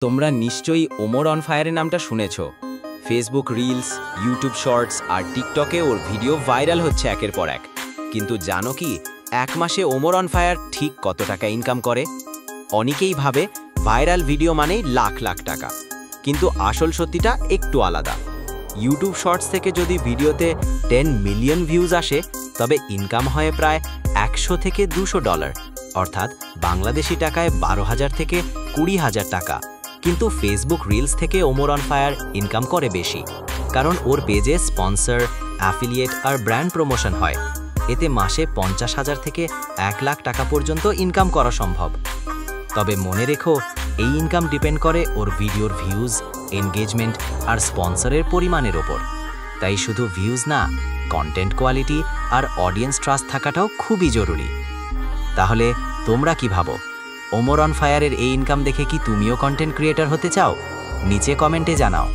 তোমরা নিশ্চয়ই ওমর অন ফায়ারের নামটা শুনেছ। ফেসবুক রিলস, ইউটিউব শর্টস আর টিকটকে ওর ভিডিও ভাইরাল হচ্ছে একের পর এক। কিন্তু জানো কি, এক মাসে ওমর অন ফায়ার ঠিক কত টাকা ইনকাম করে? অনেকেই ভাবে ভাইরাল ভিডিও মানেই লাখ লাখ টাকা, কিন্তু আসল সত্যিটা একটু আলাদা। ইউটিউব শর্টস থেকে যদি ভিডিওতে 10 মিলিয়ন ভিউজ আসে, তবে ইনকাম হয় প্রায় 100 থেকে $200, অর্থাৎ বাংলাদেশি টাকায় 12,000 থেকে 20,000 টাকা। কিন্তু ফেসবুক রিলস থেকে ওমর অন ফায়ার ইনকাম করে বেশি, কারণ ওর পেজে স্পন্সর, অ্যাফিলিয়েট আর ব্র্যান্ড প্রমোশন হয়। এতে মাসে 50,000 থেকে 1 লাখ টাকা পর্যন্ত ইনকাম করা সম্ভব। তবে মনে রেখো, এই ইনকাম ডিপেন্ড করে ওর ভিডিওর ভিউজ, এনগেজমেন্ট আর স্পন্সরের পরিমাণের ওপর। তাই শুধু ভিউজ না, কন্টেন্ট কোয়ালিটি আর অডিয়েন্স ট্রাস্ট থাকাটাও খুবই জরুরি। তাহলে তোমরা কি ভাবো, ওমর অন ফায়ারের এই ইনকাম দেখে কি তুমিও কন্টেন্ট ক্রিয়েটর হতে চাও? নিচে কমেন্টে জানাও।